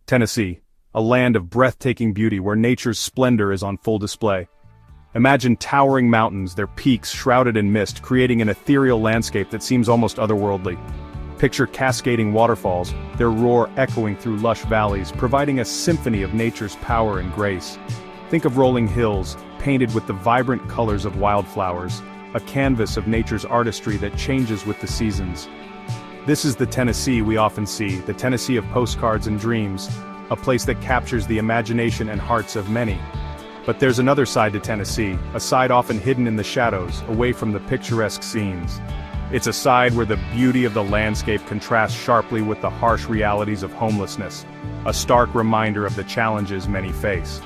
Tennessee, a land of breathtaking beauty where nature's splendor is on full display. Imagine towering mountains, their peaks shrouded in mist, creating an ethereal landscape that seems almost otherworldly. Picture cascading waterfalls, their roar echoing through lush valleys, providing a symphony of nature's power and grace. Think of rolling hills, painted with the vibrant colors of wildflowers, a canvas of nature's artistry that changes with the seasons. This is the Tennessee we often see, the Tennessee of postcards and dreams, a place that captures the imagination and hearts of many. But there's another side to Tennessee, a side often hidden in the shadows, away from the picturesque scenes. It's a side where the beauty of the landscape contrasts sharply with the harsh realities of homelessness, a stark reminder of the challenges many face.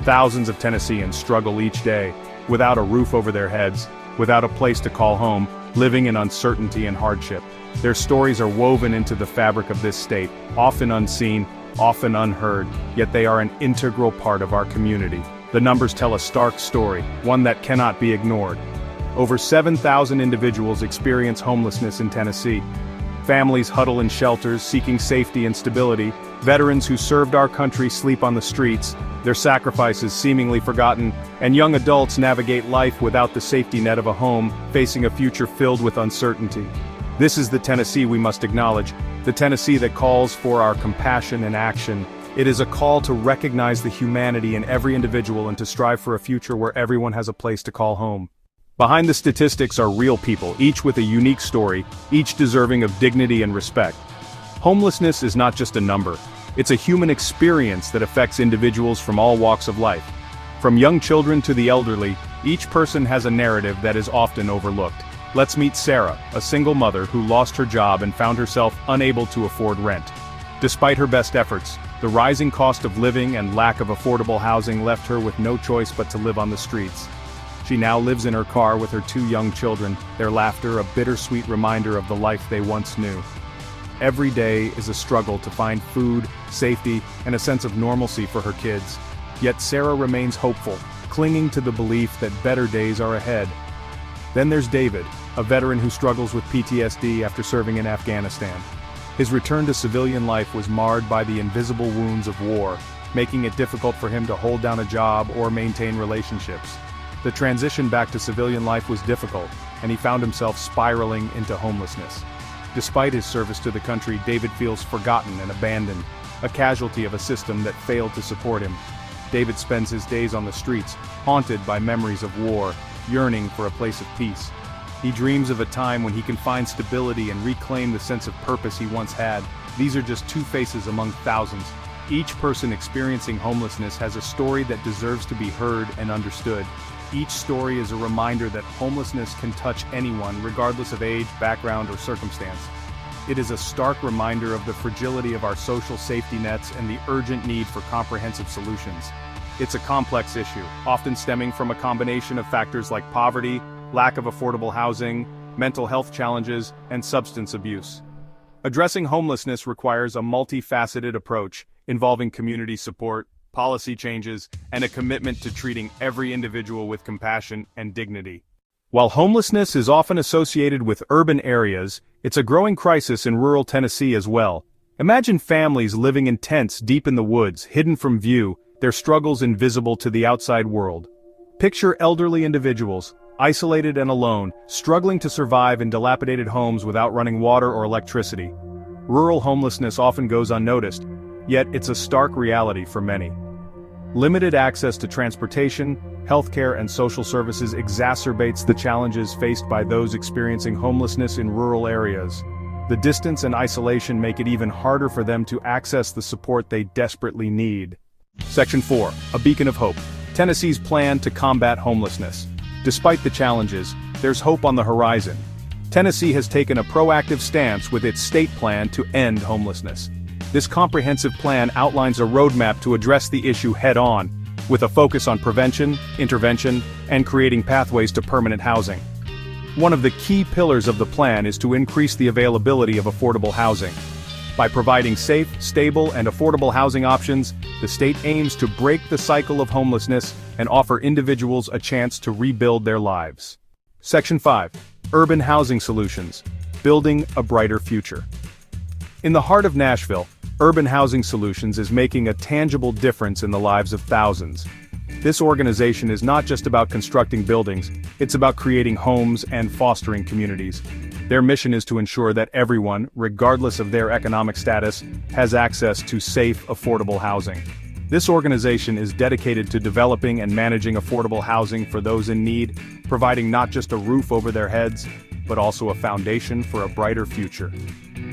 Thousands of Tennesseans struggle each day, without a roof over their heads, without a place to call home, living in uncertainty and hardship. Their stories are woven into the fabric of this state, often unseen, often unheard, yet they are an integral part of our community. The numbers tell a stark story, one that cannot be ignored. Over 7,000 individuals experience homelessness in Tennessee. Families huddle in shelters, seeking safety and stability. Veterans who served our country sleep on the streets, their sacrifices seemingly forgotten, and young adults navigate life without the safety net of a home, facing a future filled with uncertainty. This is the Tennessee we must acknowledge, the Tennessee that calls for our compassion and action. It is a call to recognize the humanity in every individual and to strive for a future where everyone has a place to call home. Behind the statistics are real people, each with a unique story, each deserving of dignity and respect. Homelessness is not just a number, it's a human experience that affects individuals from all walks of life. From young children to the elderly, each person has a narrative that is often overlooked. Let's meet Sarah, a single mother who lost her job and found herself unable to afford rent. Despite her best efforts, the rising cost of living and lack of affordable housing left her with no choice but to live on the streets. She now lives in her car with her 2 young children, their laughter a bittersweet reminder of the life they once knew. Every day is a struggle to find food, safety, and a sense of normalcy for her kids. Yet Sarah remains hopeful, clinging to the belief that better days are ahead. Then there's David, a veteran who struggles with PTSD after serving in Afghanistan. His return to civilian life was marred by the invisible wounds of war, making it difficult for him to hold down a job or maintain relationships. The transition back to civilian life was difficult, and he found himself spiraling into homelessness. Despite his service to the country, David feels forgotten and abandoned, a casualty of a system that failed to support him. David spends his days on the streets, haunted by memories of war, yearning for a place of peace. He dreams of a time when he can find stability and reclaim the sense of purpose he once had. These are just 2 faces among thousands. Each person experiencing homelessness has a story that deserves to be heard and understood. Each story is a reminder that homelessness can touch anyone, regardless of age, background, or circumstance. It is a stark reminder of the fragility of our social safety nets and the urgent need for comprehensive solutions. It's a complex issue, often stemming from a combination of factors like poverty, lack of affordable housing, mental health challenges, and substance abuse. Addressing homelessness requires a multifaceted approach, involving community support, policy changes, and a commitment to treating every individual with compassion and dignity. While homelessness is often associated with urban areas, it's a growing crisis in rural Tennessee as well. Imagine families living in tents deep in the woods, hidden from view, their struggles invisible to the outside world. Picture elderly individuals, isolated and alone, struggling to survive in dilapidated homes without running water or electricity. Rural homelessness often goes unnoticed, yet it's a stark reality for many. Limited access to transportation, healthcare, and social services exacerbates the challenges faced by those experiencing homelessness in rural areas. The distance and isolation make it even harder for them to access the support they desperately need. Section 4. A beacon of hope. Tennessee's plan to combat homelessness. Despite the challenges, there's hope on the horizon. Tennessee has taken a proactive stance with its state plan to end homelessness. This comprehensive plan outlines a roadmap to address the issue head-on, with a focus on prevention, intervention, and creating pathways to permanent housing. One of the key pillars of the plan is to increase the availability of affordable housing. By providing safe, stable, and affordable housing options, the state aims to break the cycle of homelessness and offer individuals a chance to rebuild their lives. Section 5. Urban Housing Solutions. Building a Brighter Future. In the heart of Nashville, Urban Housing Solutions is making a tangible difference in the lives of thousands. This organization is not just about constructing buildings, it's about creating homes and fostering communities. Their mission is to ensure that everyone, regardless of their economic status, has access to safe, affordable housing. This organization is dedicated to developing and managing affordable housing for those in need, providing not just a roof over their heads, but also a foundation for a brighter future.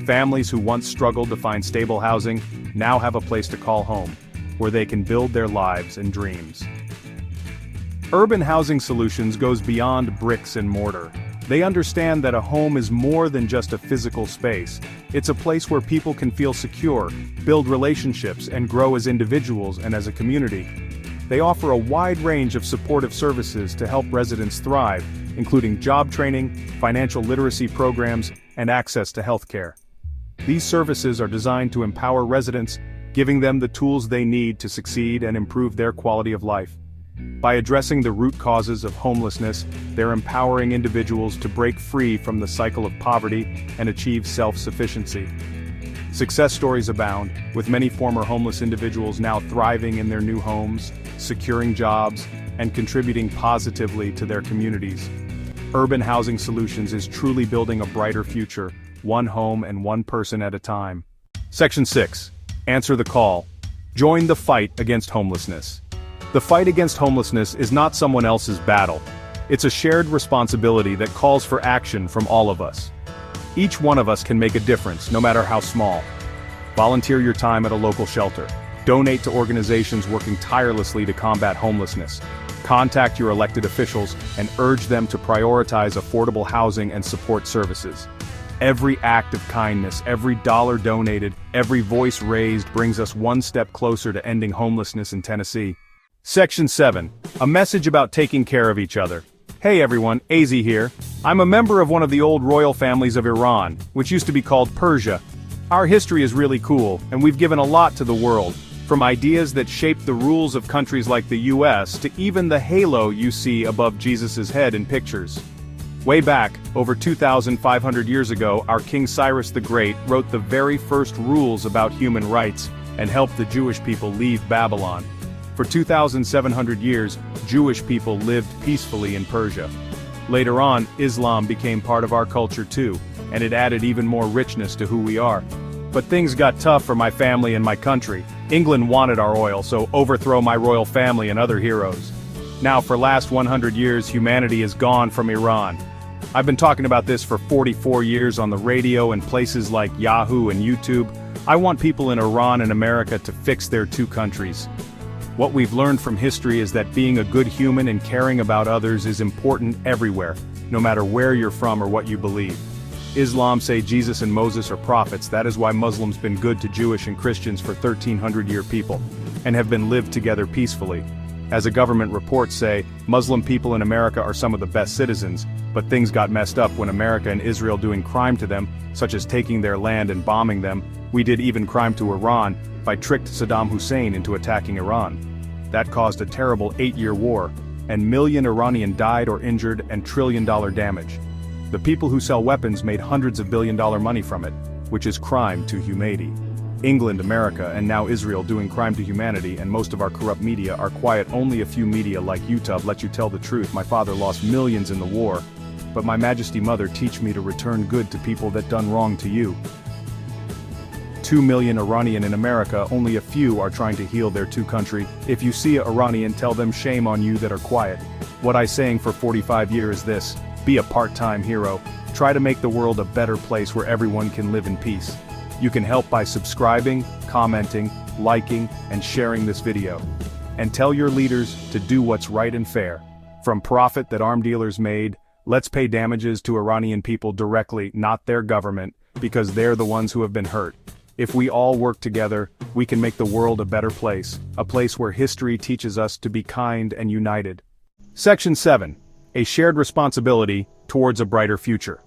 Families who once struggled to find stable housing now have a place to call home, where they can build their lives and dreams. Urban Housing Solutions goes beyond bricks and mortar. They understand that a home is more than just a physical space. It's a place where people can feel secure, build relationships, and grow as individuals and as a community. They offer a wide range of supportive services to help residents thrive, including job training, financial literacy programs, and access to healthcare. These services are designed to empower residents, giving them the tools they need to succeed and improve their quality of life. By addressing the root causes of homelessness, they're empowering individuals to break free from the cycle of poverty and achieve self-sufficiency. Success stories abound, with many former homeless individuals now thriving in their new homes, securing jobs, and contributing positively to their communities. Urban Housing Solutions is truly building a brighter future, one home and one person at a time. Section 6. Answer the call. Join the fight against homelessness. The fight against homelessness is not someone else's battle. It's a shared responsibility that calls for action from all of us. Each one of us can make a difference, no matter how small. Volunteer your time at a local shelter. Donate to organizations working tirelessly to combat homelessness. Contact your elected officials and urge them to prioritize affordable housing and support services. Every act of kindness, every dollar donated, every voice raised brings us one step closer to ending homelessness in Tennessee. Section 7. A message about taking care of each other. Hey everyone, AZ here. I'm a member of one of the old royal families of Iran, which used to be called Persia. Our history is really cool, and we've given a lot to the world, from ideas that shaped the rules of countries like the US to even the halo you see above Jesus' head in pictures. Way back, over 2,500 years ago, our King Cyrus the Great wrote the very first rules about human rights and helped the Jewish people leave Babylon. For 2,700 years, Jewish people lived peacefully in Persia. Later on, Islam became part of our culture too, and it added even more richness to who we are. But things got tough for my family and my country. England wanted our oil, so overthrow my royal family and other heroes. Now for last 100 years, humanity is gone from Iran. I've been talking about this for 44 years on the radio and places like Yahoo and YouTube. I want people in Iran and America to fix their two countries. What we've learned from history is that being a good human and caring about others is important everywhere, no matter where you're from or what you believe. Islam say Jesus and Moses are prophets. That is why Muslims been good to Jewish and Christians for 1,300-year people, and have been lived together peacefully. As a government reports say, Muslim people in America are some of the best citizens, but things got messed up when America and Israel doing crime to them, such as taking their land and bombing them. We did even crime to Iran, by tricked Saddam Hussein into attacking Iran. That caused a terrible 8-year war, and million Iranian died or injured and trillion-dollar damage. The people who sell weapons made hundreds of billion-dollar money from it, which is crime to humanity. England, America, and now Israel doing crime to humanity, and most of our corrupt media are quiet. Only a few media like YouTube let you tell the truth. My father lost millions in the war, but my Majesty Mother teach me to return good to people that done wrong to you. 2 million Iranian in America, only a few are trying to heal their two country. If you see a Iranian, tell them shame on you that are quiet. What I saying for 45 years is this: be a part-time hero. Try to make the world a better place where everyone can live in peace. You can help by subscribing, commenting, liking, and sharing this video. And tell your leaders to do what's right and fair. From profit that arm dealers made, let's pay damages to Iranian people directly, not their government, because they're the ones who have been hurt. If we all work together, we can make the world a better place, a place where history teaches us to be kind and united. Section 7. A shared responsibility towards a brighter future.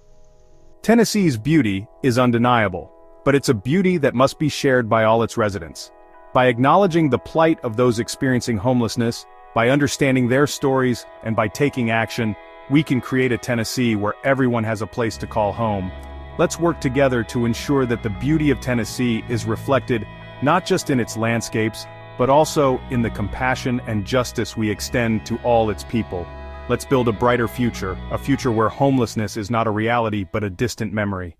Tennessee's beauty is undeniable, but it's a beauty that must be shared by all its residents. By acknowledging the plight of those experiencing homelessness, by understanding their stories, and by taking action, we can create a Tennessee where everyone has a place to call home. Let's work together to ensure that the beauty of Tennessee is reflected not just in its landscapes, but also in the compassion and justice we extend to all its people. Let's build a brighter future, a future where homelessness is not a reality but a distant memory.